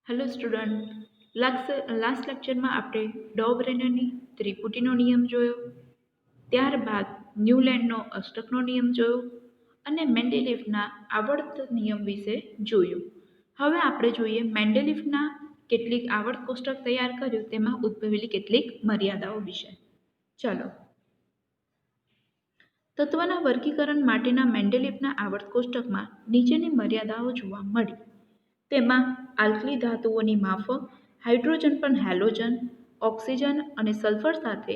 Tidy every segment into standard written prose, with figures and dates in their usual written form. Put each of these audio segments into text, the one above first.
Hello student last લેક્ચરમાં આપણે ડોબરેનરની ત્રિપુટીનો નિયમ જોયો, ત્યારબાદ ન્યૂલેન્ડનો અષ્ટકનો નિયમ જોયો અને મેન્ડેલિફના આવર્ત નિયમ વિશે જોયું. હવે આપણે જોઈએ મેન્ડેલિફના કેટલીક આવર્ત કોષ્ટક તૈયાર કર્યું તેમાં ઉદ્ભવેલી કેટલીક મર્યાદાઓ વિશે. ચાલો, તત્વના વર્ગીકરણ માટેના મેન્ડેલિફના આવર્ત કોષ્ટકમાં નીચેની મર્યાદાઓ જોવા મળી. તેમાં આલ્કલી ધાતુઓની માફક હાઇડ્રોજન પણ હેલોજન, ઓક્સિજન અને સલ્ફર સાથે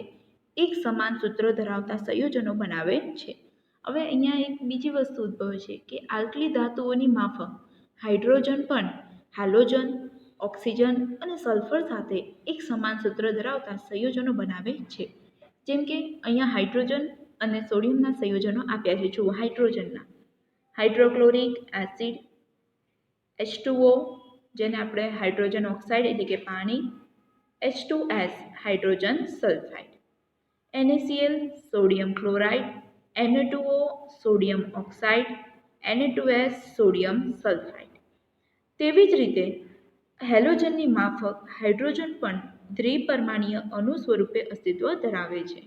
એક સમાન સૂત્ર ધરાવતા સંયોજનો બનાવે છે. હવે અહીંયા એક બીજી વસ્તુ ઉદ્ભવે છે કે આલ્કલી ધાતુઓની માફક હાઇડ્રોજન પણ હેલોજન, ઓક્સિજન અને સલ્ફર સાથે એક સમાન સૂત્ર ધરાવતા સંયોજનો બનાવે છે. જેમ કે અહીંયા હાઇડ્રોજન અને સોડિયમના સંયોજનો આપ્યા છે. જુઓ, હાઇડ્રોજનના હાઇડ્રોક્લોરિક એસિડ, H2O જેને આપણે હાઇડ્રોજન ઓક્સાઇડ એટલે કે પાણી, H2S hydrogen sulphide, NaCl sodium chloride, Na2O sodium oxide, Na2S sodium sulphide. તેવી જ રીતે હેલોજનની માફક હાઇડ્રોજન પણ દ્વિપરમાણુય અણુ સ્વરૂપે અસ્તિત્વ ધરાવે છે.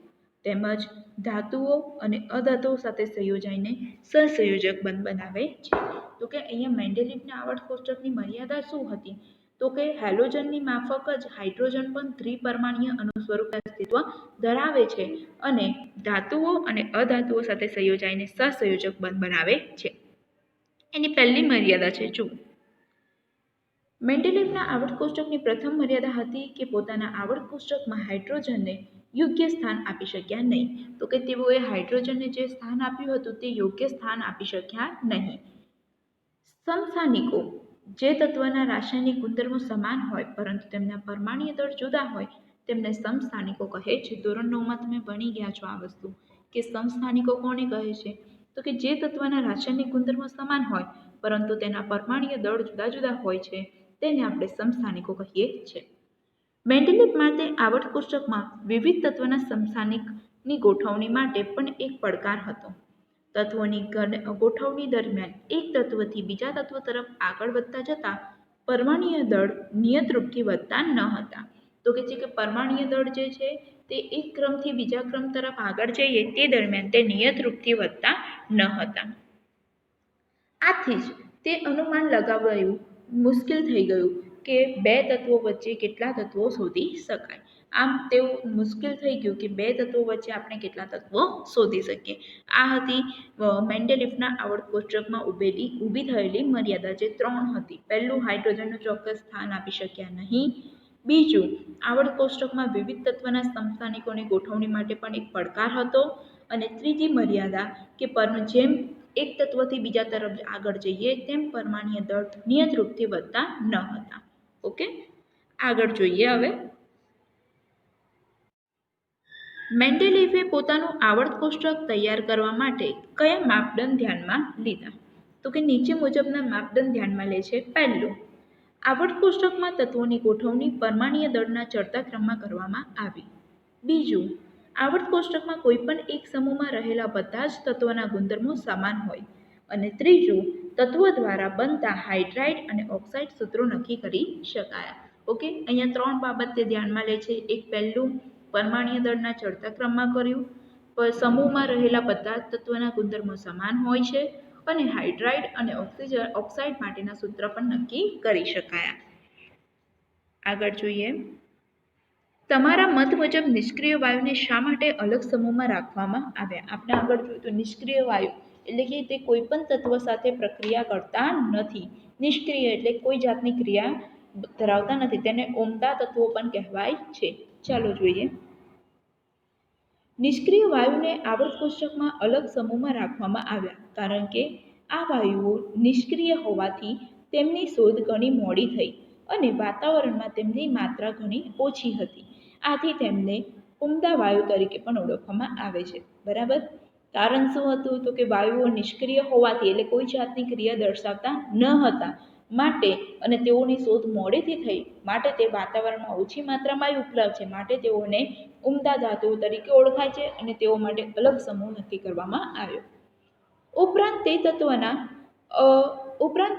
તેમજ ધાતુઓ અને અધાતુઓ સાથે સંયોજાઈને સહસંયોજક બંધ બનાવે છે. તો કે અહીંયા મેન્ડેલિફના આવર્ત કોષ્ટકની મર્યાદા શું હતી? તો કે હેલોજનની માફક જ હાઇડ્રોજન પણ ત્રિપરમાણુય અણુ સ્વરૂપે અસ્તિત્વ ધરાવે છે અને ધાતુઓ અને અધાતુઓ સાથે સંયોજાઈને સહસંયોજક બંધ બનાવે છે. એની પહેલી મર્યાદા છે. જુઓ, મેન્ડેલિફના આવર્ત કોષ્ટકની પ્રથમ મર્યાદા હતી કે પોતાના આવર્ત કોષ્ટકમાં હાઇડ્રોજનને યોગ્ય સ્થાન આપી શક્યા નહીં. તો કે તેઓએ હાઇડ્રોજનને જે સ્થાન આપ્યું હતું તે યોગ્ય સ્થાન આપી શક્યા નહીં. સમસ્થાનિકો જે તત્વના રાસાયણિક ગુણધર્મો સમાન હોય પરંતુ તેમના પરમાણુય દળ જુદા હોય તેમને સમસ્થાનિકો કહે છે. ધોરણ 9માં તમે ભણી ગયા છો આ વસ્તુ કે સમસ્થાનિકો કોને કહે છે? તો કે જે તત્વના રાસાયણિક ગુણધર્મો સમાન હોય પરંતુ તેના પરમાણુય દળ જુદા જુદા હોય છે તેને આપણે સમસ્થાનિકો કહીએ છીએ. મેન્ડેલિફ માટે આવર્ત કોષ્ટકમાં વિવિધ તત્વના સમસ્થાનિકની ગોઠવણી માટે પણ એક પડકાર હતો. તત્વોની ગોઠવણી દરમિયાન એક તત્વથી બીજા તત્વ તરફ આગળ વધતા જતા પરમાણુય દળ નિયત રૂપથી વધતા ન હતા. તો કે જે પરમાણુય દળ જે છે તે એક ક્રમથી બીજા ક્રમ તરફ આગળ જઈએ તે દરમિયાન તે નિયત રૂપથી વધતા ન હતા. આથી જ તે અનુમાન લગાવવું મુશ્કેલ થઈ ગયું કે બે તત્વો વચ્ચે કેટલા તત્વો શોધી શકાય. આમ તેવું મુશ્કેલ થઈ ગયું કે બે તત્વો વચ્ચે આપણે કેટલા તત્વો શોધી શકીએ. આ હતી મેન્ડેલિફના આવર્ત કોષ્ટકમાં ઊભી થયેલી મર્યાદા, જે 3 હતી. પહેલું, હાઇડ્રોજનનું ચોક્કસ સ્થાન આપી શક્યા નહીં. બીજું, આવર્ત કોષ્ટકમાં વિવિધ તત્વના સમસ્થાનિકોની ગોઠવણી માટે પણ એક પડકાર હતો. અને ત્રીજી મર્યાદા કે જેમ એક તત્વથી બીજા તરફ આગળ જઈએ તેમ પરમાણુય દળ નિયત રૂપથી વધતા ન હતા. ઓકે, આગળ જોઈએ. હવે મેન્ડેલિફે પોતાનું આવર્ત કોષ્ટક તૈયાર કરવા માટે કયા માપદંડ ધ્યાનમાં લીધા? તો કે નીચે મુજબના માપદંડ ધ્યાનમાં લે છે. પહેલું, આવર્ત કોષ્ટકમાં તત્વોની ગોઠવણી પરમાણુય દળના ચડતા ક્રમમાં કરવામાં આવી. બીજું, આવર્ત કોષ્ટકમાં કોઈપણ એક સમૂહમાં રહેલા બધા જ તત્વોના ગુણધર્મો સમાન હોય. અને ત્રીજું, તત્વો દ્વારા બનતા હાઇડ્રાઇડ અને ઓક્સાઇડ સૂત્રો નક્કી કરી શકાયા. ઓકે, અહીંયા 3 બાબત તે ધ્યાનમાં લે છે. એક, પહેલું, પરમાણુય દળના ચડતા ક્રમમાં કર્યું. સમૂહમાં રહેલા બધા જ તત્વોના ગુણધર્મો સમાન હોય છે અને હાઇડ્રાઇડ અને ઓક્સાઇડ માટેના સૂત્ર પણ નક્કી કરી શકાયા. આગળ જોઈએ. તમારા મત મુજબ નિષ્ક્રિય વાયુને શા માટે અલગ સમૂહમાં રાખવામાં આવ્યા? આપણે આગળ જોયું તો નિષ્ક્રિય વાયુ એટલે કે તે કોઈ પણ તત્વ સાથે પ્રક્રિયા કરતા નથી. નિષ્ક્રિય એટલે કોઈ જાતની ક્રિયા ધરાવતા નથી. તેને ઓમદા તત્વો પણ કહેવાય છે. ચાલો જોઈએ. નિષ્ક્રિય વાયુને આવર્ત કોષ્ટકમાં અલગ સમૂહમાં રાખવામાં આવ્યા કારણ કે આ વાયુઓ નિષ્ક્રિય હોવાથી તેમની શોધ ઘણી મોડી થઈ અને વાતાવરણમાં તેમની માત્રા ઘણી ઓછી હતી. આથી તેમને ઉમદા વાયુ તરીકે પણ ઓળખવામાં આવે છે. બરાબર. કારણ શું હતું? તો કે વાયુઓ નિષ્ક્રિય હોવાથી એટલે કોઈ જાતની ક્રિયા દર્શાવતા ન હતા માટે અને તેઓની શોધ મોડેથી થઈ માટે તે વાતાવરણમાં ઓછી માત્રામાં ઉપલબ્ધ છે માટે તેઓને ઉમદા ધાતુઓ તરીકે ઓળખાય છે અને તેઓ માટે અલગ સમૂહ નક્કી કરવામાં આવ્યો. ઉપરાંત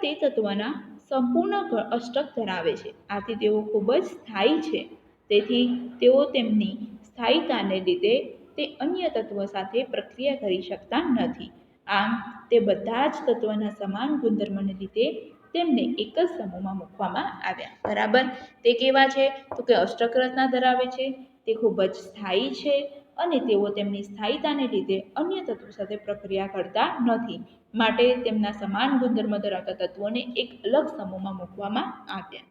તે તત્વના સંપૂર્ણ અષ્ટક ધરાવે છે. આથી તેઓ ખૂબ જ સ્થાયી છે. તેથી તેઓ તેમની સ્થાયીતાને લીધે તે અન્ય તત્વો સાથે પ્રક્રિયા કરી શકતા નથી. આમ તે બધા જ તત્વના સમાન ગુણધર્મને લીધે તેમને એક જ સમૂહમાં મૂકવામાં આવ્યા. બરાબર. તે કેવા છે? તો કે અષ્ટક રચના ધરાવે છે, તે ખૂબ જ સ્થાયી છે અને તેઓ તેમની સ્થાયીતાને લીધે અન્ય તત્વો સાથે પ્રક્રિયા કરતા નથી. માટે તેમના સમાન ગુણધર્મ ધરાવતા તત્વોને એક અલગ સમૂહમાં મૂકવામાં આવ્યા.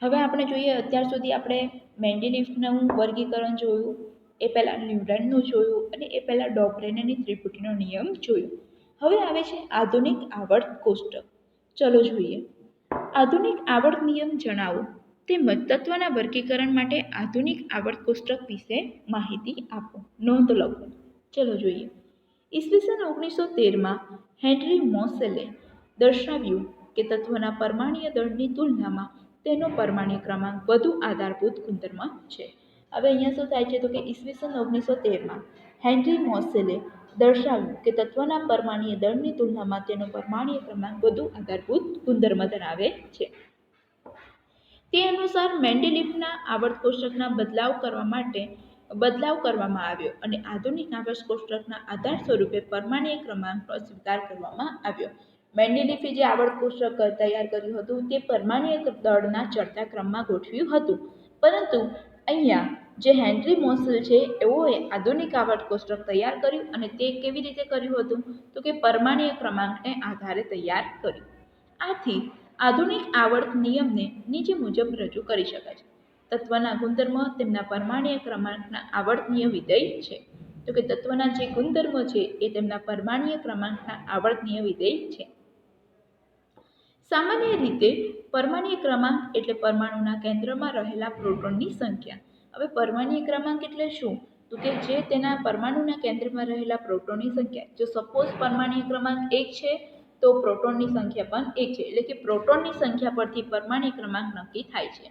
હવે આપણે જોઈએ, અત્યાર સુધી આપણે મેન્ડેલિફનું વર્ગીકરણ જોયું, એ પહેલાં ન્યૂટનનું જોયું અને એ પહેલાં ડોબરેનની ત્રિપુટીનો નિયમ જોયો. હવે આવે છે આધુનિક આવર્ત કોષ્ટક. ચલો જોઈએ. આધુનિક આવર્ત નિયમ જણાવો તેમજ તત્વના વર્ગીકરણ માટે આધુનિક આવર્ત કોષ્ટક વિશે માહિતી આપો. નોંધ લખો. ચલો જોઈએ. ઈસવીસન 1913માં હેનરી મોસેલે દર્શાવ્યું કે તત્વના પરમાણ્વીય દળની તુલનામાં તેનો પરમાણ્વીય ક્રમાંક વધુ આધારભૂત ગુણધર્મ છે. હવે અહીંયા શું થાય છે? તો કે ઈસવીસન 1913માં હેનરી મોસેલે દર્શાવ્યું કે તત્વના પરમાણ્વીય દળની તુલનામાં તેનો પરમાણ્વીય ક્રમાંક વધુ આધારભૂત ગુણધર્મ ધરાવે છે. તે અનુસાર મેન્ડેલિફના આવર્ત કોષ્ટકના બદલાવ કરવામાં આવ્યો અને આધુનિક આવર્ત કોષ્ટકના આધાર સ્વરૂપે પરમાણ્વીય ક્રમાંકનો સ્વીકાર કરવામાં આવ્યો. મેન્ડેલિફે જે આવર્ત કોષ્ટક તૈયાર કર્યું હતું તે પરમાણ્વીય દળના ચડતા ક્રમમાં ગોઠવ્યું હતું. પરંતુ અહીંયા જે હેનરી મોસેલ છે એઓએ આધુનિક આવર્ત કોષ્ટક તૈયાર કર્યું અને તે કેવી રીતે કર્યું હતું? તો કે પરમાણ્વીય ક્રમાંકને આધારે તૈયાર કર્યું. આથી આધુનિક આવર્ત નિયમને નીચે મુજબ રજૂ કરી શકાય છે. તત્વના ગુણધર્મ તેમના પરમાણ્વીય ક્રમાંકના આવર્તનીય વિધેય છે. તો કે તત્વના જે ગુણધર્મો છે એ તેમના પરમાણ્વીય ક્રમાંકના આવર્તનીય વિધેય છે. સામાન્ય રીતે પરમાણ્વીય ક્રમાંક એટલે પરમાણુના કેન્દ્રમાં રહેલા પ્રોટોનની સંખ્યા. હવે પરમાણ્વીય ક્રમાંક એટલે શું? તો કે જે તેના પરમાણુના કેન્દ્રમાં રહેલા પ્રોટોનની સંખ્યા. જો સપોઝ પરમાણ્વીય ક્રમાંક 1 છે તો પ્રોટોનની સંખ્યા પણ 1 છે. એટલે કે પ્રોટોનની સંખ્યા પરથી પરમાણ્વીય ક્રમાંક નક્કી થાય છે.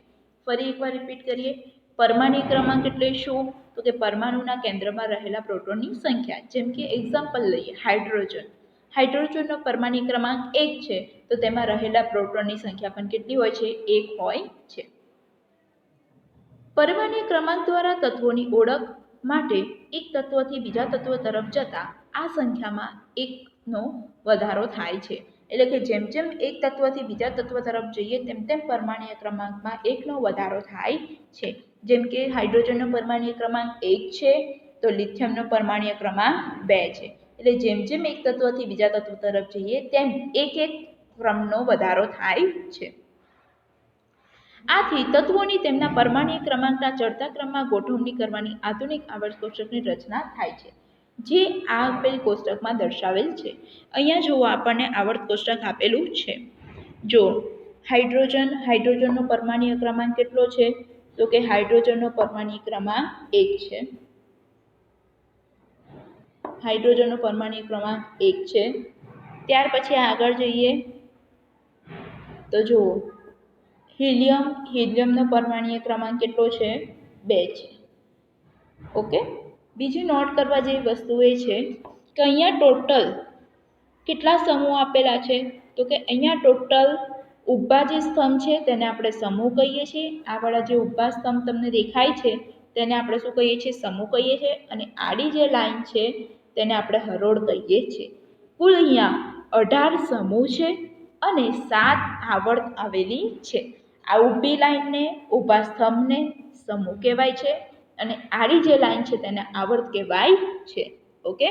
ફરી એકવાર રિપીટ કરીએ. પરમાણ્વીય ક્રમાંક એટલે શું? તો કે પરમાણુના કેન્દ્રમાં રહેલા પ્રોટોનની સંખ્યા. જેમ કે એક્ઝામ્પલ લઈએ, હાઇડ્રોજન. હાઇડ્રોજનનો પરમાણ્વીય ક્રમાંક 1 છે તો તેમાં રહેલા પ્રોટોનની સંખ્યા પણ કેટલી હોય છે? 1 હોય છે. પરમાણ્વીય ક્રમાંક દ્વારા તત્વોની ઓળખ માટે એક તત્વથી બીજા તત્વ તરફ જતા આ સંખ્યામાં 1નો વધારો થાય છે. એટલે કે જેમ જેમ એક તત્વથી બીજા તત્વ તરફ જઈએ તેમ તેમ પરમાણ્વીય ક્રમાંકમાં 1નો વધારો થાય છે. જેમ કે હાઇડ્રોજનનો પરમાણ્વીય ક્રમાંક 1 છે તો લિથિયમનો પરમાણ્વીય ક્રમાંક 2 છે. એટલે જેમ જેમ એક તત્વથી બીજા તત્વ તરફ જઈએ તેમ એક ક્રમનો વધારો થાય છે. આથી તત્વોની તેમના પરમાણ્વીય ક્રમાંકના ચડતા ક્રમમાં ગોઠવણી કરવાની આધુનિક આવર્ત કોષ્ટકની રચના થાય છે, જે આપેલ કોષ્ટકમાં દર્શાવેલ છે. અહીંયા જુઓ, આપણને આવર્ત કોષ્ટક આપેલું છે. જો હાઇડ્રોજનનો પરમાણ્વીય ક્રમાંક કેટલો છે? તો કે હાઇડ્રોજનનો પરમાણ્વીય ક્રમાંક 1 છે. હાઇડ્રોજનનો પરમાણ્વીય ક્રમાંક 1 છે. ત્યાર પછી આગળ જઈએ તો જુઓ, હિલિયમનો પરમાણ્વીય ક્રમાંક કેટલો છે? 2 છે. ઓકે. બીજી નોટ કરવા જેવી વસ્તુ એ છે કે અહીંયા ટોટલ કેટલા સમૂહ આપેલા છે? તો કે અહીંયા ટોટલ ઊભા જે સ્તંભ છે તેને આપણે સમૂહ કહીએ છીએ. આ વાળા જે ઊભા સ્તંભ તમને દેખાય છે તેને આપણે શું કહીએ છીએ? સમૂહ કહીએ છીએ. અને આડી જે લાઈન છે તેને આપણે હરોળ કહીએ છીએ. કુલ અહીંયા 18 સમૂહ છે અને 7 આવર્ત આવેલી છે. આ ઊભી લાઈનને, ઊભા સ્તંભને સમૂહ કહેવાય છે અને આડી જે લાઈન છે તેને આવર્ત કહેવાય છે. ઓકે.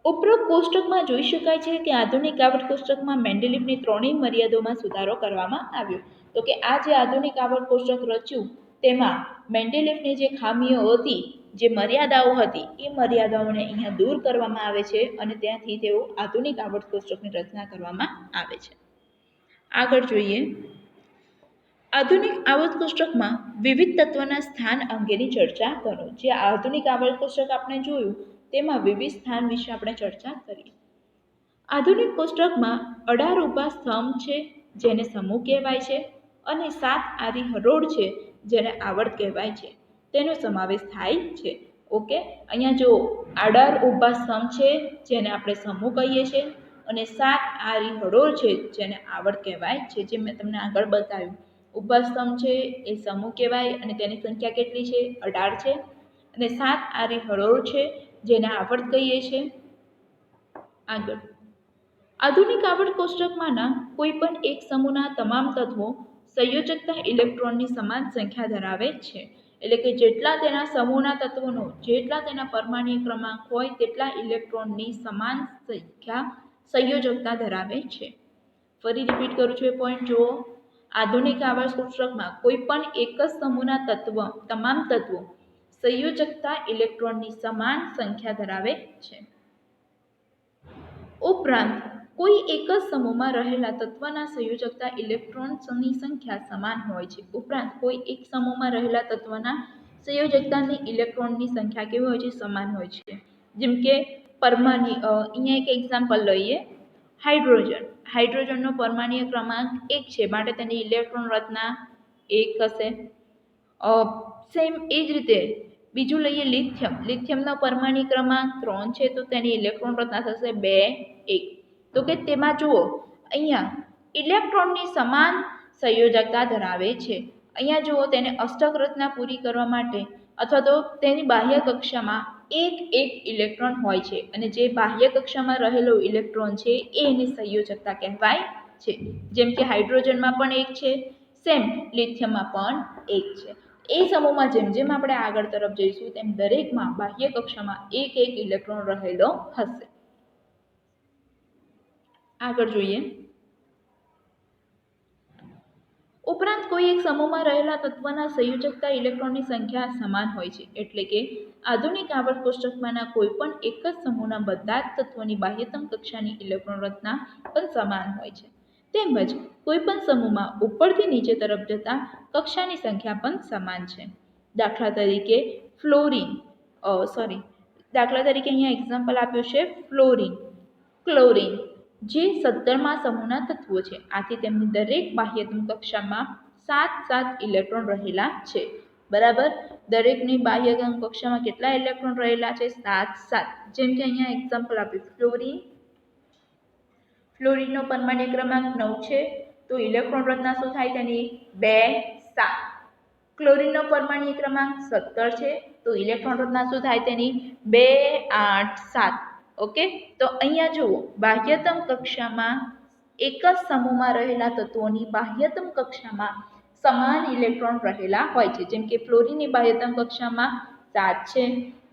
ઉપરોક્ત કોષ્ટકમાં જોઈ શકાય છે કે આધુનિક આવર્ત કોષ્ટકમાં મેન્ડેલિફની ત્રણેય મર્યાદાઓમાં સુધારો કરવામાં આવ્યો. તો કે આ જે આધુનિક આવર્ત કોષ્ટક રચ્યું તેમાં મેન્ડેલિફની જે ખામીઓ હતી, જે મર્યાદાઓ હતી, એ મર્યાદાઓને અહીંયા દૂર કરવામાં આવે છે અને ત્યાંથી તેઓ આધુનિક આવર્ત કોષ્ટકની રચના કરવામાં આવે છે. આગળ જોઈએ. આધુનિક આવર્ત કોષ્ટકમાં વિવિધ તત્વના સ્થાન અંગેની ચર્ચા કરો. જે આધુનિક આવર્ત કોષ્ટક આપણે જોયું તેમાં વિવિધ સ્થાન વિશે આપણે ચર્ચા કરીએ. આધુનિક કોષ્ટકમાં 18 ઊભા સ્તંભ છે જેને સમૂહ કહેવાય છે અને 7 આડી હરોળ છે જેને આવર્ત કહેવાય છે તેનો સમાવેશ થાય છે. ઓકે, અહીંયા જો આડા ઊભા સ્તંભ છે જેને આપણે સમૂહ કહીએ છીએ, અને 7 આરી હરોળ છે જેને આવર્ત કહેવાય છે. જે મેં તમને આગળ બતાવ્યું, ઊભા સ્તંભ છે એ સમૂહ કહેવાય અને તેની સંખ્યા કેટલી છે? 18 છે. અને 7 આરી હરોળ છે જેને આવર્ત કહીએ છીએ. આગળ, આધુનિક આવર્ત કોષ્ટકમાંના કોઈ પણ એક સમૂહના તમામ તત્વો સંયોજકતા ઇલેક્ટ્રોનની સમાન સંખ્યા ધરાવે છે. એટલે કે જેટલા તેના સમૂહના તત્વોનો જેટલા તેના પરમાણ્વીય ક્રમાંક હોય તેટલા ઇલેક્ટ્રોનની સમાન સંખ્યા સંયોજકતા ધરાવે છે. ફરી રિપીટ કરું છું એ પોઈન્ટ જુઓ. આધુનિક આવર્ત કોષ્ટકમાં કોઈ પણ એક જ સમૂહના તમામ તત્વો સંયોજકતા ઇલેક્ટ્રોનની સમાન સંખ્યા ધરાવે છે. ઉપરાંત કોઈ એક જ સમૂહમાં રહેલા તત્વના સંયોજકતા ઇલેક્ટ્રોન્સની સંખ્યા સમાન હોય છે. ઉપરાંત કોઈ એક સમૂહમાં રહેલા તત્વના સંયોજકતાની ઇલેક્ટ્રોનની સંખ્યા કેવી હોય છે? સમાન હોય છે. જેમ કે અહીંયા એક એક્ઝામ્પલ લઈએ. હાઇડ્રોજનનો પરમાણ્વીય ક્રમાંક 1 છે, માટે તેની ઇલેક્ટ્રોન રચના 1 હશે. સેમ એ જ રીતે બીજું લઈએ લિથિયમનો પરમાણ્વીય ક્રમાંક 3 છે, તો તેની ઇલેક્ટ્રોન રચના થશે 2 1. તો કે તેમાં જુઓ અહીંયા ઇલેક્ટ્રોનની સમાન સંયોજકતા ધરાવે છે. અહીંયા જુઓ તેને અષ્ટક રચના પૂરી કરવા માટે અથવા તો તેની બાહ્ય કક્ષામાં એક ઇલેક્ટ્રોન હોય છે, અને જે બાહ્ય કક્ષામાં રહેલો ઇલેક્ટ્રોન છે એ એની સંયોજકતા કહેવાય છે. જેમ કે હાઇડ્રોજનમાં પણ 1 છે, સેમ લિથિયમમાં પણ 1 છે. એ સમૂહમાં જેમ જેમ આપણે આગળ તરફ જઈશું તેમ દરેકમાં બાહ્ય કક્ષામાં એક ઇલેક્ટ્રોન રહેલો હશે. આગળ જોઈએ. ઉપરાંત કોઈ એક સમૂહમાં રહેલા તત્વના સંયોજકતા ઇલેક્ટ્રોનની સંખ્યા સમાન હોય છે. એટલે કે આધુનિક આવર્ત કોષ્ટકમાંના કોઈ પણ એક જ સમૂહના બધા જ તત્વોની બાહ્યતમ કક્ષાની ઇલેક્ટ્રોન રચના પણ સમાન હોય છે. તેમજ કોઈ પણ સમૂહમાં ઉપરથી નીચે તરફ જતા કક્ષાની સંખ્યા પણ સમાન છે. દાખલા તરીકે અહીંયા એક્ઝામ્પલ આપ્યું છે ફ્લોરિન, ક્લોરિન, જે 17મા સમૂહના તત્વો છે. આથી તેમની દરેક બાહ્યતમ કક્ષામાં 7 ઇલેક્ટ્રોન રહેલા છે. બરાબર, દરેકની બાહ્યતમ કક્ષામાં કેટલા ઇલેક્ટ્રોન રહેલા છે? 7. જેમ કે અહીંયા એક્ઝામ્પલ આપ્યું ફ્લોરિનનો પરમાણ્વીય ક્રમાંક 9 છે, તો ઇલેક્ટ્રોન રચના શું થાય તેની? 2 7. ક્લોરિનનો પરમાણ્વીય ક્રમાંક 17 છે, તો ઇલેક્ટ્રોન રચના શું થાય તેની? 2 8 7. ઓકે, તો અહીંયા જુઓ બાહ્યતમ કક્ષામાં એક જ સમૂહમાં રહેલા તત્વોની બાહ્યતમ કક્ષામાં સમાન ઇલેક્ટ્રોન રહેલા હોય છે. જેમ કે ફ્લોરિનની બાહ્યતમ કક્ષામાં 7 છે,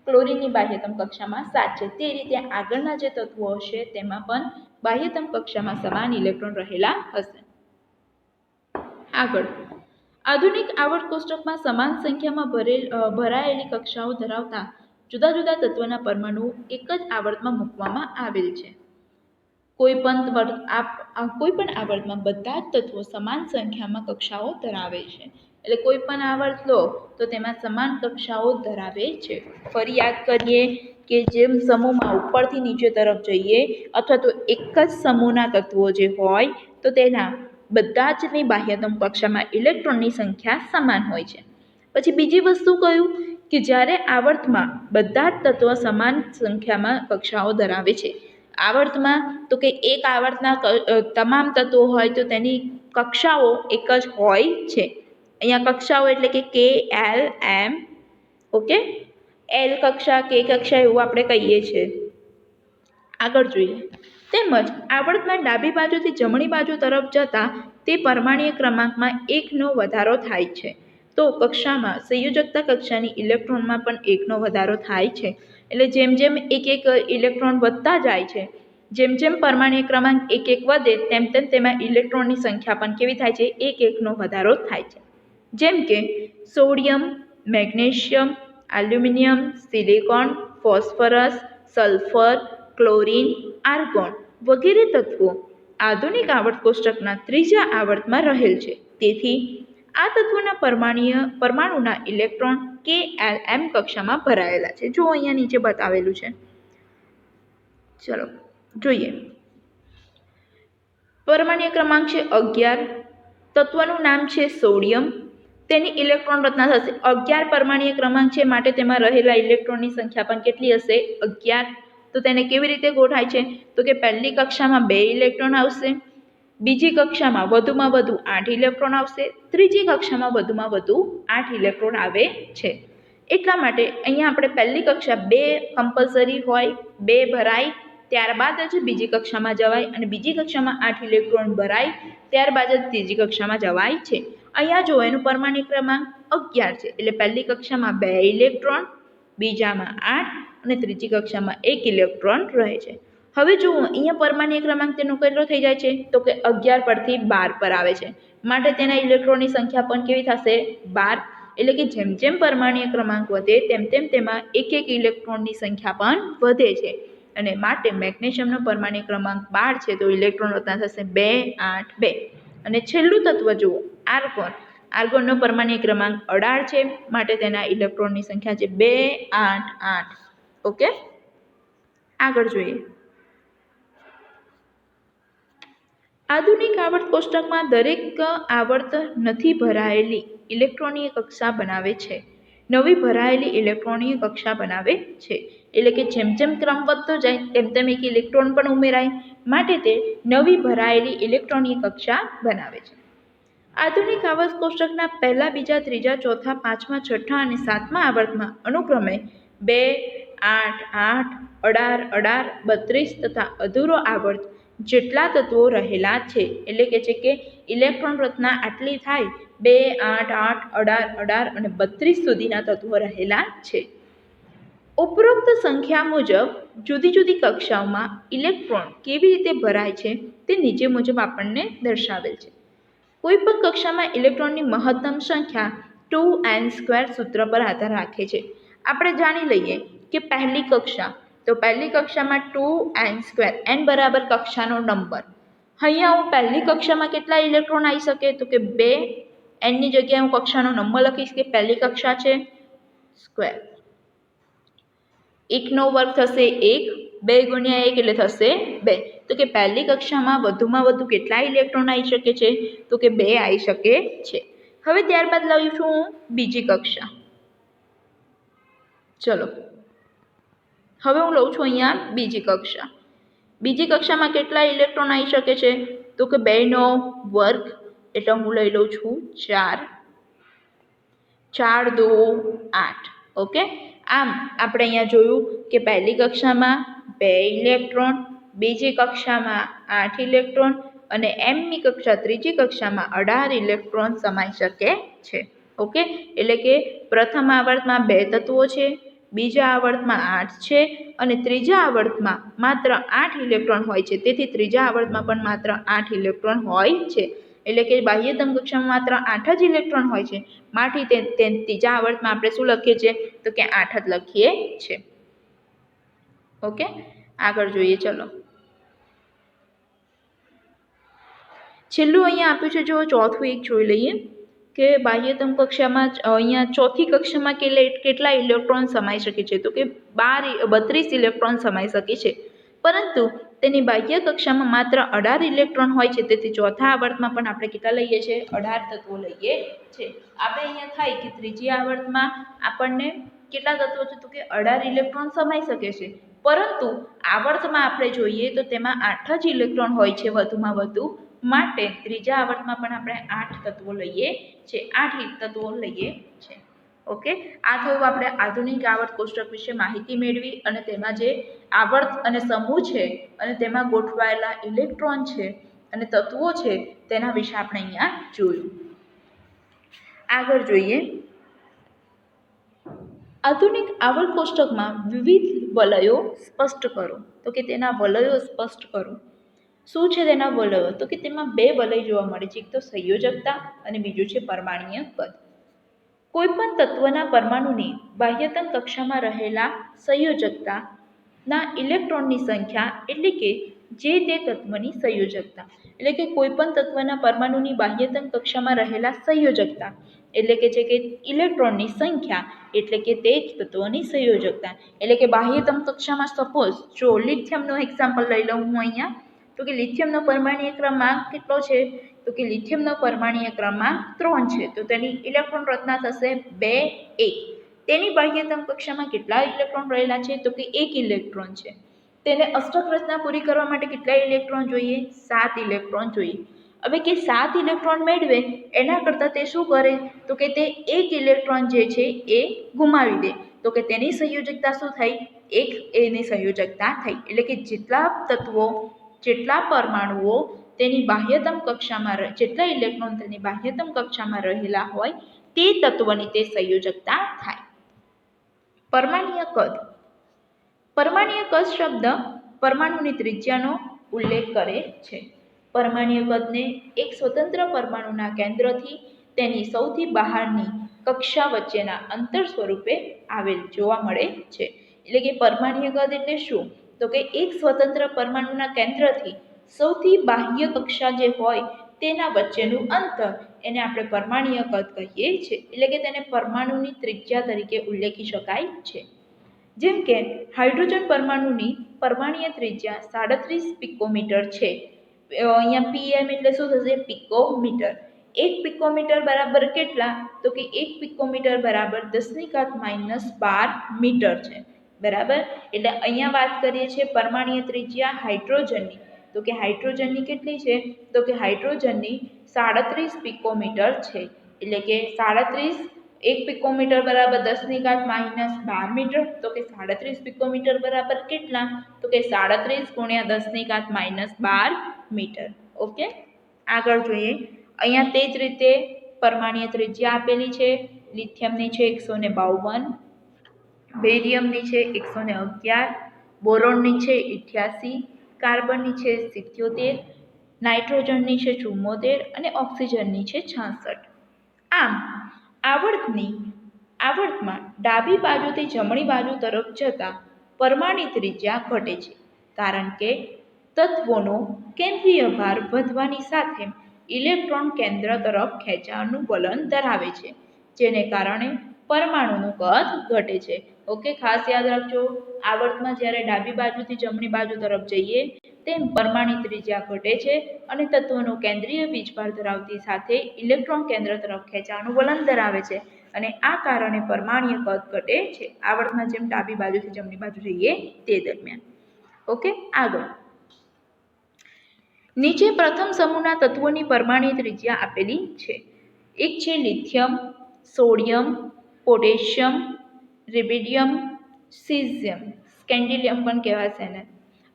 ક્લોરિનની બાહ્યતમ કક્ષામાં 7 છે. તે રીતે આગળના જે તત્વો હશે તેમાં પણ બાહ્યતમ કક્ષામાં સમાન ઇલેક્ટ્રોન રહેલા હશે. આગળ, આધુનિક આવર્ત કોષ્ટકમાં સમાન સંખ્યામાં ભરાયેલી કક્ષાઓ ધરાવતા જુદા જુદા તત્વના પરમાણુઓ એક જ આવર્તમાં મૂકવામાં આવેલ છે. કોઈ પણ આવર્તમાં બધા જ તત્વો સમાન સંખ્યામાં કક્ષાઓ ધરાવે છે. એટલે કોઈ પણ આવર્ત લો તો તેમાં સમાન કક્ષાઓ ધરાવે છે. ફરી યાદ કરીએ કે જેમ સમૂહમાં ઉપરથી નીચે તરફ જઈએ અથવા તો એક જ સમૂહના તત્વો જે હોય તો તેના બધા જની બાહ્યતમ કક્ષામાં ઇલેક્ટ્રોનની સંખ્યા સમાન હોય છે. પછી બીજી વસ્તુ કયું કે જ્યારે આવર્તમાં બધા જ તત્વો સમાન સંખ્યામાં કક્ષાઓ ધરાવે છે. આવર્તમાં તો કે એક આવર્તના તમામ તત્વો હોય તો તેની કક્ષાઓ એક જ હોય છે. અહીંયા કક્ષાઓ એટલે કે K L M, okay, L કક્ષા, K કક્ષા એવું આપણે કહીએ છીએ. આગળ જોઈએ. તેમજ આવર્તમાં ડાબી બાજુથી જમણી બાજુ તરફ જતા તે પરમાણ્વીય ક્રમાંકમાં 1નો વધારો થાય છે. તો કક્ષામાં સંયોજકતા કક્ષાની ઇલેક્ટ્રોનમાં પણ 1નો વધારો થાય છે. એટલે જેમ જેમ એક ઇલેક્ટ્રોન વધતા જાય છે, જેમ જેમ પરમાણ્વીય ક્રમાંક 1 વધે તેમ તેમ તેમાં ઇલેક્ટ્રોનની સંખ્યા પણ કેવી થાય છે? 1નો વધારો થાય છે. જેમ કે sodium, magnesium, aluminium, silicon, phosphorus, sulphur, chlorine, argon વગેરે તત્વો આધુનિક આવર્ત કોષ્ટકના ત્રીજા આવર્તમાં રહેલ છે. તેથી આ તત્વોના પરમાણુના ઇલેક્ટ્રોન K L M કક્ષામાં ભરાયેલા છે. જો અહીંયા નીચે બતાવેલું છે. ચલો જોઈએ. પરમાણ્વીય ક્રમાંક છે 11, તત્વનું નામ છે સોડિયમ, તેની ઇલેક્ટ્રોન રચના થશે. 11 પરમાણ્વીય ક્રમાંક છે, માટે તેમાં રહેલા ઇલેક્ટ્રોનની સંખ્યા પણ કેટલી હશે? 11. તો તેને કેવી રીતે ગોઠવાય છે? તો કે પહેલી કક્ષામાં 2 ઇલેક્ટ્રોન આવશે, બીજી કક્ષામાં વધુમાં વધુ 8 ઇલેક્ટ્રોન આવશે, ત્રીજી કક્ષામાં વધુમાં વધુ 8 ઇલેક્ટ્રોન આવે છે. એટલા માટે અહીંયા આપણે પહેલી કક્ષા 2 કમ્પલસરી હોય, 2 ભરાય ત્યારબાદ જ બીજી કક્ષામાં જવાય, અને બીજી કક્ષામાં 8 ઇલેક્ટ્રોન ભરાય ત્યારબાદ જ ત્રીજી કક્ષામાં જવાય છે. અહીંયા જો એનું પરમાણ્વીય ક્રમાંક 11 છે, એટલે પહેલી કક્ષામાં 2 ઇલેક્ટ્રોન, બીજામાં 8 અને ત્રીજી કક્ષામાં 1 ઇલેક્ટ્રોન રહે છે. હવે જુઓ અહીંયા પરમાણ્વીય ક્રમાંક તેનો કેટલો થઈ જાય છે? તો કે 11 પરથી 12 પર આવે છે, માટે તેના ઇલેક્ટ્રોનની સંખ્યા પણ કેવી થશે? 12. એટલે કે જેમ જેમ પરમાણ્વીય ક્રમાંક વધે તેમ તેમ તેમાં એક એક ઇલેક્ટ્રોનની સંખ્યા પણ વધે છે, અને માટે મેગ્નેશિયમનો પરમાણ્વીય ક્રમાંક 12 છે, તો ઇલેક્ટ્રોન રચના થશે 2 8 2. અને છેલ્લું તત્વ જુઓ આર્ગોન. આર્ગોનનો પરમાણ્વીય ક્રમાંક 18 છે, માટે તેના ઇલેક્ટ્રોનની સંખ્યા છે 2 8 8. ઓકે, આગળ જોઈએ. આધુનિક આવર્ત કોષ્ટકમાં દરેક આવર્ત નથી ભરાયેલી ઇલેક્ટ્રોનીય કક્ષા બનાવે છે, નવી ભરાયેલી ઇલેક્ટ્રોનીય કક્ષા બનાવે છે. એટલે કે જેમ જેમ ક્રમ વધતો જાય તેમ તેમ એક ઇલેક્ટ્રોન પણ ઉમેરાય, માટે તે નવી ભરાયેલી ઇલેક્ટ્રોનીય કક્ષા બનાવે છે. આધુનિક આવર્ત કોષ્ટકના પહેલા, બીજા, ત્રીજા, ચોથા, પાંચમા, છઠ્ઠા અને સાતમા આવર્તમાં અનુક્રમે 2 8 8 18 18 32 તથા અધૂરો આવર્ત જેટલા તત્વો રહેલા છે. એટલે કે છે કે ઇલેક્ટ્રોન રચના આટલી થાય 2 8 8 18 18 અને 32 સુધીના તત્વો રહેલા છે. ઉપરોક્ત સંખ્યા મુજબ જુદી જુદી કક્ષાઓમાં ઇલેક્ટ્રોન કેવી રીતે ભરાય છે તે નીચે મુજબ આપણને દર્શાવેલ છે. કોઈ પણ કક્ષામાં ઇલેક્ટ્રોનની મહત્તમ સંખ્યા 2n² સૂત્ર પર આધાર રાખે છે. આપણે જાણી લઈએ કે પહેલી કક્ષા, તો પહેલી કક્ષામાં 2n², n બરાબર કક્ષાનો નંબર. અહીંયા હું પહેલી કક્ષામાં કેટલા ઇલેક્ટ્રોન આવી શકે? તો કે 2. એનની જગ્યાએ હું કક્ષાનો નંબર લખીશ કે પહેલી કક્ષા છે સ્ક્વેર. 1નો વર્ગ થશે 1, 2 ગુણ્યા 1 એટલે થશે 2. તો કે પહેલી કક્ષામાં વધુમાં વધુ કેટલા ઇલેક્ટ્રોન આવી શકે છે? તો કે 2 આવી શકે છે. હવે ત્યારબાદ લઈશું બીજી કક્ષા. ચલો, હવે હું લઉં છું અહીંયા બીજી કક્ષા. બીજી કક્ષામાં કેટલા ઇલેક્ટ્રોન આવી શકે છે? તો કે 2નો વર્ગ એટલે હું લઈ લઉં છું 4. 4 2 8. ઓકે, આમ આપણે અહીંયા જોયું કે પહેલી કક્ષામાં 2 ઇલેક્ટ્રોન, બીજી કક્ષામાં 8 ઇલેક્ટ્રોન અને એમની કક્ષા ત્રીજી કક્ષામાં 18 ઇલેક્ટ્રોન સમાઈ શકે છે. ઓકે, એટલે કે પ્રથમ આવર્તમાં 2 તત્વો છે, બીજા આવર્તમાં 8 છે અને ત્રીજા આવર્તમાં માત્ર 8 ઇલેક્ટ્રોન હોય છે. તેથી ત્રીજા આવર્તમાં પણ માત્ર 8 ઇલેક્ટ્રોન હોય છે. એટલે કે બાહ્યતમ કક્ષામાં માત્ર 8 જ ઇલેક્ટ્રોન હોય છે, માટે તે ત્રીજા આવર્તમાં આપણે શું લખીએ છીએ? તો કે 8 જ લખીએ છીએ. ઓકે, આગળ જોઈએ. ચલો, છેલ્લું અહીંયા આપ્યું છે, જો ચોથું એક જોઈ લઈએ કે બાહ્યતમ કક્ષામાં અહીંયા ચોથી કક્ષામાં કેટલા ઇલેક્ટ્રોન સમાઈ શકે છે? તો કે 32 ઇલેક્ટ્રોન સમાઈ શકે છે, પરંતુ તેની બાહ્ય કક્ષામાં માત્ર 18 ઇલેક્ટ્રોન હોય છે. તેથી ચોથા આવર્તમાં પણ આપણે કેટલા લઈએ છીએ? 18 તત્વો લઈએ છીએ. આપણે અહીંયા થાય કે ત્રીજી આવર્તમાં આપણને કેટલા તત્વો છે? તો કે 18 ઇલેક્ટ્રોન સમાઈ શકે છે, પરંતુ આવર્તમાં આપણે જોઈએ તો તેમાં 8 જ ઇલેક્ટ્રોન હોય છે વધુમાં વધુ, માટે ત્રીજા આવર્તમાં પણ આપણે 8 તત્વો લઈએ છીએ. 8 તત્વો લઈએ છીએ. ઓકે, આ થયું આપણે આધુનિક આવર્ત કોષ્ટક વિશે માહિતી મેળવી, અને તેમાં જે આવર્ત અને સમૂહ છે અને તેમાં ગોઠવાયેલા ઇલેક્ટ્રોન છે અને તત્વો છે તેના વિશે આપણે અહીંયા જોયું. આગળ જોઈએ. આધુનિક આવર્ત કોષ્ટકમાં વિવિધ વલયો સ્પષ્ટ કરો. તો કે તેના વલયો સ્પષ્ટ કરો. શું છે તેના વલયો? તો કે તેમાં 2 વલય જોવા મળે છે, એક તો સંયોજકતા અને બીજું છે પરમાણ્વીય કદ. કોઈપણ તત્વના પરમાણુની બાહ્યતમ કક્ષામાં રહેલા સંયોજકતાના ઇલેક્ટ્રોનની સંખ્યા, એટલે કે જે તે તત્વની સંયોજકતા. એટલે કે કોઈપણ તત્વના પરમાણુની બાહ્યતમ કક્ષામાં રહેલા સંયોજકતા એટલે કે છે કે ઇલેક્ટ્રોનની સંખ્યા, એટલે કે તે જ તત્વની સંયોજકતા. એટલે કે બાહ્યતમ કક્ષામાં સપોઝ જો લિથિયમનો એક્ઝામ્પલ લઈ લઉં હું અહીંયા, તો કે લિથિયમનો પરમાણ્વીય ક્રમાંક કેટલો છે? તો કે લિથિયમનો પરમાણ્વીય ક્રમાંક 3 છે, તો તેની ઇલેક્ટ્રોન રચના થશે 2 1. તેની બાહ્યતમ કક્ષામાં કેટલા ઇલેક્ટ્રોન રહેલા છે? તો કે 1 ઇલેક્ટ્રોન છે. તેને અષ્ટક રચના પૂરી કરવા માટે કેટલા ઇલેક્ટ્રોન જોઈએ? 7 ઇલેક્ટ્રોન જોઈએ. હવે કે 7 ઇલેક્ટ્રોન મેળવે એના કરતાં તે શું કરે? તો કે તે 1 ઇલેક્ટ્રોન જે છે એ ગુમાવી દે. તો કે તેની સંયોજકતા શું થઈ? 1 એની સંયોજકતા થઈ. એટલે કે જેટલા તત્વો, જેટલા પરમાણુઓ તેની બાહ્યતમ કક્ષામાં જેટલા ઇલેક્ટ્રોન તેની બાહ્યતમ કક્ષામાં રહેલા હોય તે તત્વની તે સંયોજકતા થાય. પરમાણ્વીય કદ. પરમાણ્વીય કદ શબ્દ પરમાણુની ત્રિજ્યાનો ઉલ્લેખ કરે છે. પરમાણ્વીય કદને એક સ્વતંત્ર પરમાણુના કેન્દ્રથી તેની સૌથી બહારની કક્ષા વચ્ચેના અંતર સ્વરૂપે આવેલ જોવા મળે છે. એટલે કે પરમાણ્વીય કદ એટલે શું? તો કે એક સ્વતંત્ર પરમાણુના કેન્દ્રથી સૌથી બાહ્ય કક્ષા જે હોય તેના વચ્ચેનું અંતર એને આપણે પરમાણ્વીય કદ કહીએ છીએ. એટલે કે તેને પરમાણુની ત્રિજ્યા તરીકે ઉલ્લેખી શકાય છે. જેમ કે હાઇડ્રોજન પરમાણુની પરમાણ્વીય ત્રિજ્યા 37 પિકોમીટર છે. અહીંયા પીએમ એટલે શું થશે? પિકોમીટર. 1 પિકોમીટર બરાબર કેટલા? તો કે 1 પિકોમીટર બરાબર 10⁻12 મીટર છે. બરાબર. એટલે અહીંયા વાત કરીએ છીએ પરમાણ્વીય ત્રિજ્યા હાઇડ્રોજનની. તો કે હાઇડ્રોજનની કેટલી છે? તો કે હાઇડ્રોજનની 37 પિકોમીટર છે. એટલે કે 37, 1 પિકોમીટર બરાબર 10⁻12 મીટર. તો કે 37 પિકોમીટર બરાબર કેટલા? તો કે 37 × 10⁻12 મીટર. ઓકે, આગળ જોઈએ. અહીંયા તે જ રીતે પરમાણ્વીય ત્રિજ્યા આપેલી છે. લિથિયમની છે 152, બેરિયમની છે 111, બોરોનની છે 88, કાર્બનની છે 77, નાઇટ્રોજનની છે 74 અને ઓક્સિજનની છે 66. આમ આવર્તમાં ડાબી બાજુથી જમણી બાજુ તરફ જતા પરમાણ્વીય ત્રિજ્યા ઘટે છે, કારણ કે તત્વોનો કેન્દ્રીય ભાર વધવાની સાથે ઇલેક્ટ્રોન કેન્દ્ર તરફ ખેંચાણનું વલણ ધરાવે છે, જેને કારણે પરમાણુનું કદ ઘટે છે. ઓકે, ખાસ યાદ રાખજો, આવર્તમાં જ્યારે ડાબી બાજુથી જમણી બાજુ તરફ જઈએ તેમ પરમાણ્વીય ત્રિજ્યા ઘટે છે અને તત્વનો કેન્દ્રીય વીજભાર ધરાવતી સાથે ઇલેક્ટ્રોન કેન્દ્ર તરફ ખેંચાણનું વલણ ધરાવે છે અને આ કારણે પરમાણ્વીય કદ ઘટે છે આવર્તમાં જેમ ડાબી બાજુથી જમણી બાજુ જઈએ તે દરમિયાન. ઓકે, આગળ. નીચે પ્રથમ સમૂહના તત્વોની પરમાણ્વીય ત્રિજ્યા આપેલી છે. એક છે લિથિયમ, સોડિયમ, પોટેશિયમ, રિબિડિયમ, સીઝિયમ, સ્કેન્ડિલિયમ પણ કહેવાશે ને.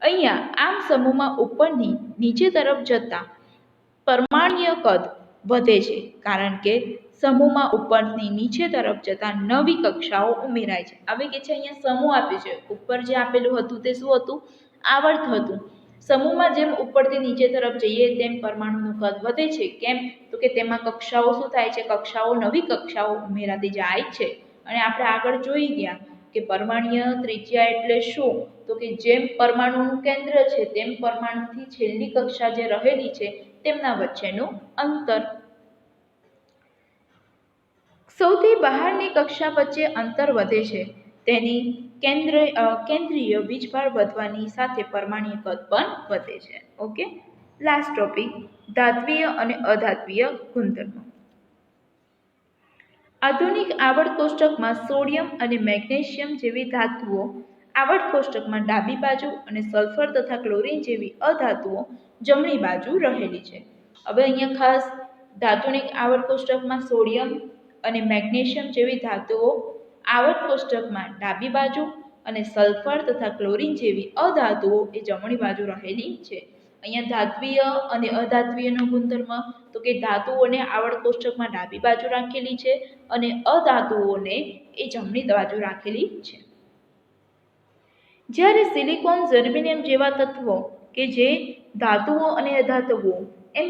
અહીંયા આમ સમૂહમાં ઉપરની નીચે તરફ જતા પરમાણ્વીય કદ વધે છે, કારણ કે સમૂહમાં ઉપરની નીચે તરફ જતા નવી કક્ષાઓ ઉમેરાય છે. હવે કે છે અહીંયા સમૂહ આપ્યું છે, ઉપર જે આપેલું હતું તે શું હતું? આવર્ત હતું. સમૂહમાં જેમ ઉપરથી નીચે તરફ જઈએ તેમ પરમાણુનું કદ વધે છે. કેમ? તો કે તેમાં કક્ષાઓ શું થાય છે? કક્ષાઓ, નવી કક્ષાઓ ઉમેરાતી જાય છે. અને આપણે આગળ જોઈ ગયા કે પરમાણ્વીય ત્રિજ્યા એટલે શું? તો કે જેમ પરમાણુનું કેન્દ્ર છે તેમ પરમાણુથી છેલ્લી કક્ષા જે રહેલી છે તેમના વચ્ચેનું અંતર. સૌથી બહારની કક્ષા વચ્ચે અંતર વધે છે તેની કેન્દ્રીય વીજભાર વધવાની સાથે પરમાણ્વીય કદ પણ વધે છે. ઓકે, લાસ્ટ ટોપિક, ધાત્વીય અને અધાત્વીય ગુણધર્મો. આધુનિક આવર્ત કોષ્ટકમાં સોડિયમ અને મેગ્નેશિયમ જેવી ધાતુઓ આવર્ત કોષ્ટકમાં ડાબી બાજુ અને સલ્ફર તથા ક્લોરીન જેવી અધાતુઓ જમણી બાજુ રહેલી છે. હવે અહીંયા ખાસ ધાતુનિક આવર્ત કોષ્ટકમાં સોડિયમ અને મેગ્નેશિયમ જેવી ધાતુઓ આવર્ત કોષ્ટકમાં ડાબી બાજુ અને સલ્ફર તથા ક્લોરીન જેવી અધાતુઓ એ જમણી બાજુ રહેલી છે. અહીંયા ધાત્વીય અને અધાત્વીયનો ગુણધર્મ તો કે ધાતુઓને આવર્ત કોષ્ટકમાં ડાબી બાજુ રાખેલી છે અને અધાતુઓને એ જમણી બાજુ રાખેલી છે. જ્યારે સિલિકોન, જર્મેનિયમ જેવા તત્વો કે જે ધાતુઓ અને અધાતુઓ એમ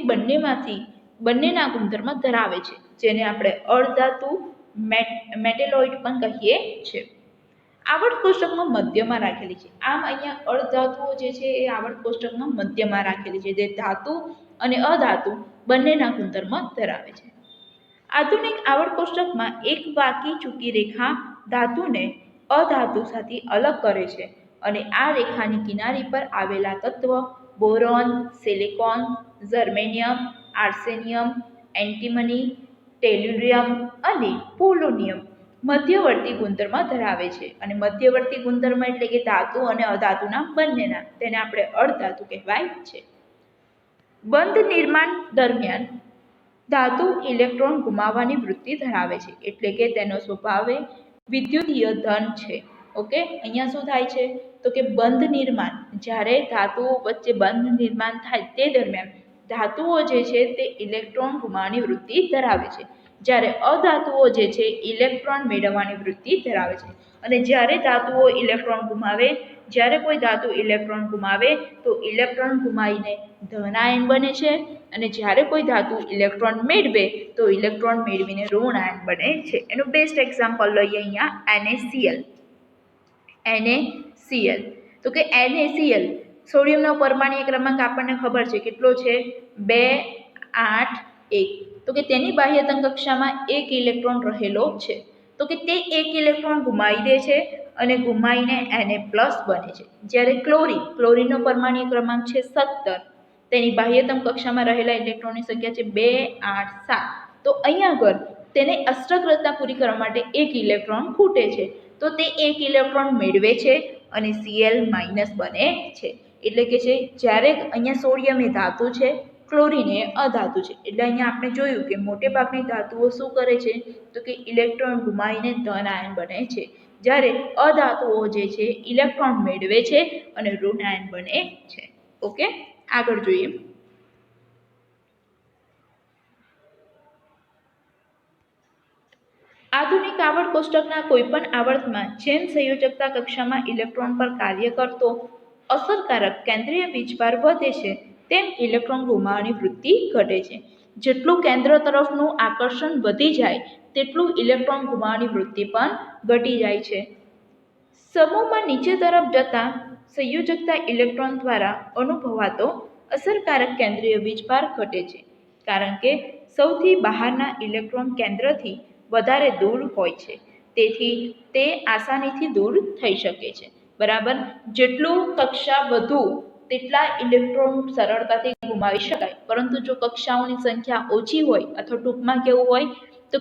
બંનેના ગુણધર્મ ધરાવે છે, જેને આપણે અર્ધધાતુ મેટેલોઇડ પણ કહીએ છીએ, આવર્ત કોષ્ટકમાં મધ્યમાં રાખેલી છે. આમ અહીંયા અર્ધધાતુઓ જે છે એ આવર્ત કોષ્ટકમાં મધ્યમાં રાખેલી છે, જે ધાતુ અને અધાતુ બંનેના ગુણધર્મ ધરાવે છે. આધુનિક આવર્ત કોષ્ટકમાં એક વાંકી ચૂકી રેખા ધાતુને અધાતુ સાથે અલગ કરે છે અને આ રેખાની કિનારી પર આવેલા તત્વ બોરોન, સિલિકોન, જર્મેનિયમ, આર્સેનિયમ, એન્ટીમની, ટેલ્યુરિયમ અને પોલોનિયમ મધ્યવર્તી ગુણધર્મ ધરાવે છે. અને મધ્યવર્તી ગુણધર્મ એટલે કે ધાતુ અને અધાતુના બંનેના, તેને આપણે અર્ધધાતુ કહેવાય છે. બંધ નિર્માણ દરમિયાન ધાતુ ઇલેક્ટ્રોન ગુમાવવાની વૃત્તિ ધરાવે છે, એટલે કે તેનો સ્વભાવે વિદ્યુતીય ધન છે. ઓકે, અહીંયા શું થાય છે તો કે બંધ નિર્માણ, જ્યારે ધાતુઓ વચ્ચે બંધ નિર્માણ થાય તે દરમિયાન ધાતુઓ જે છે તે ઇલેક્ટ્રોન ગુમાવવાની વૃત્તિ ધરાવે છે, જ્યારે અધાતુઓ જે છે ઇલેક્ટ્રોન મેળવવાની વૃત્તિ ધરાવે છે. અને જ્યારે ધાતુઓ ઇલેક્ટ્રોન ગુમાવે, જ્યારે કોઈ ધાતુ ઇલેક્ટ્રોન ગુમાવે તો ઇલેક્ટ્રોન ગુમાવીને ધન આયન બને છે, અને જ્યારે કોઈ ધાતુ ઇલેક્ટ્રોન મેળવે તો ઇલેક્ટ્રોન મેળવીને ઋણ આયન બને છે. એનું બેસ્ટ એક્ઝામ્પલ લઈએ અહીંયા NaCl. NaCl તો કે NaCl સોડિયમનો પરમાણ્વીય ક્રમાંક આપણને ખબર છે કેટલો છે, 2 8 1. તો કે તેની બાહ્યતમ કક્ષામાં 1 ઇલેક્ટ્રોન રહેલો છે. તો કે તે 1 ઇલેક્ટ્રોન ગુમાવી દે છે અને ગુમાવીને Na+ બને છે. જ્યારે ક્લોરીનનો પરમાણ્વીય ક્રમાંક છે 17, તેની બાહ્યતમ કક્ષામાં રહેલા ઇલેક્ટ્રોનની સંખ્યા છે 2 8 7. તો અહીંયા આગળ તેને અષ્ટક પૂરી કરવા માટે 1 ઇલેક્ટ્રોન ખૂટે છે, તો તે 1 ઇલેક્ટ્રોન મેળવે છે અને Cl- બને છે. એટલે કે છે જ્યારે અહીંયા સોડિયમ એ ધાતુ છે, ક્લોરીન એ અધાતુ છે. એટલે અહીંયા આપણે જોયું કે મોટે ભાગની ધાતુઓ શું કરે છે તો કે ઇલેક્ટ્રોન ગુમાવીને ધન આયન બને છે, જ્યારે અધાતુઓ જે છે ઇલેક્ટ્રોન મેળવે છે અને ઋણ આયન બને છે. ઓકે, આગળ જોઈએ. આધુનિક આવર્ત કોષ્ટકના કોઈપણ આવર્તમાં જેમ સંયોજકતા કક્ષામાં ઇલેક્ટ્રોન પર કાર્ય કરતો અસરકારક કેન્દ્રીય વીજભાર વધે છે, તેમ ઇલેક્ટ્રોન ગુમાવવાની વૃત્તિ ઘટે છે. જેટલું કેન્દ્ર તરફનું આકર્ષણ વધી જાય તેટલું ઇલેક્ટ્રોન ગુમાવવાની વૃત્તિ પણ ઘટી જાય છે. સમૂહમાં નીચે તરફ જતા સંયોજકતા ઇલેક્ટ્રોન દ્વારા અનુભવાતો અસરકારક કેન્દ્રીય વીજભાર ઘટે છે, કારણ કે સૌથી બહારના ઇલેક્ટ્રોન કેન્દ્રથી વધારે દૂર હોય છે, તેથી તે આસાનીથી દૂર થઈ શકે છે. બરાબર, જેટલું કક્ષા વધુ તેટલા ઇલેક્ટ્રોન સરળતાથી ગુમાવી શકાય, પરંતુ જો કક્ષાઓની સંખ્યા ઓછી હોય અથવા ટૂંકમાં કેવું હોય તો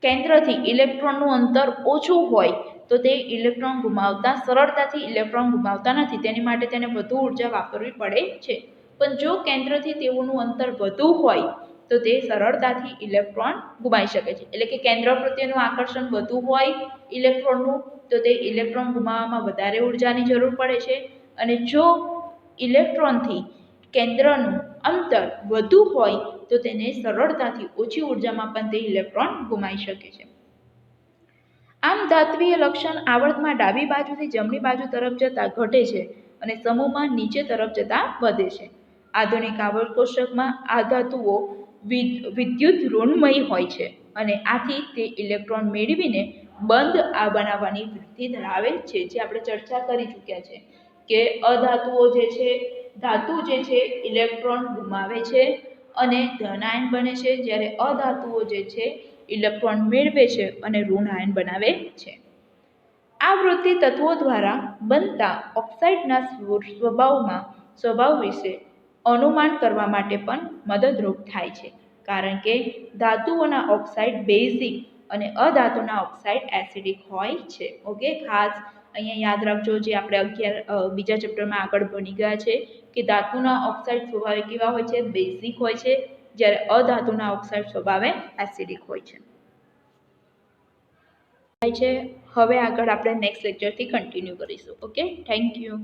કેન્દ્રથી ઇલેક્ટ્રોનનું અંતર ઓછું હોય તો તે ઇલેક્ટ્રોન ગુમાવતા સરળતાથી ઇલેક્ટ્રોન ગુમાવતા નથી, તેની માટે તેને વધુ ઉર્જા વાપરવી પડે છે. પણ જો કેન્દ્રથી તેઓનું અંતર વધુ હોય તો તે સરળતાથી ઇલેક્ટ્રોન ગુમાવી શકે છે. એટલે કે કેન્દ્ર પ્રત્યેનું આકર્ષણ વધુ હોય ઇલેક્ટ્રોનનું તો તે ઇલેક્ટ્રોન ગુમાવવામાં વધારે ઉર્જાની જરૂર પડે છે, અને જો ઇલેક્ટ્રોનથી કેન્દ્રનું અંતર વધુ હોય તો તેને સરળતાથી ઓછી ઉર્જામાં પણ તે ઇલેક્ટ્રોન ગુમાવી શકે છે. આમ ધાત્વીય લક્ષણ આવર્તમાં ડાબી બાજુથી જમણી બાજુ તરફ જતા ઘટે છે અને સમૂહમાં નીચે તરફ જતા વધે છે. આધુનિક આવર્ત કોષ્ટકમાં આ ધાતુઓ વિદ્યુત ઋણમય હોય છે અને આથી તે ઇલેક્ટ્રોન મેળવીને બંધ બનાવવાની વૃત્તિ ધરાવે છે, જે આપણે ચર્ચા કરી ચૂક્યા છે કે અધાતુઓ જે છે, ધાતુ જે છે ઇલેક્ટ્રોન ગુમાવે છે અને ધન આયન બને છે, જ્યારે અધાતુઓ જે છે ઇલેક્ટ્રોન મેળવે છે અને ઋણ આયન બનાવે છે. આ વૃત્તિ તત્વો દ્વારા બનતા ઓક્સાઇડના સ્વભાવ વિશે અનુમાન કરવા માટે પણ મદદરૂપ થાય છે, કારણ કે ધાતુઓના ઓક્સાઇડ બેઝિક અને અધાતુના ઓક્સાઇડ એસિડિક હોય છે. ઓકે, ખાસ અહીંયા યાદ રાખજો, જે આપણે બીજા ચેપ્ટરમાં આગળ ભણી ગયા છે કે ધાતુના ઓક્સાઇડ સ્વભાવે કેવા હોય છે, બેઝિક હોય છે, જ્યારે અધાતુના ઓક્સાઇડ સ્વભાવે એસિડિક હોય છે. હવે આગળ આપણે નેક્સ્ટ લેક્ચરથી કન્ટિન્યુ કરીશું. Okay, thank you.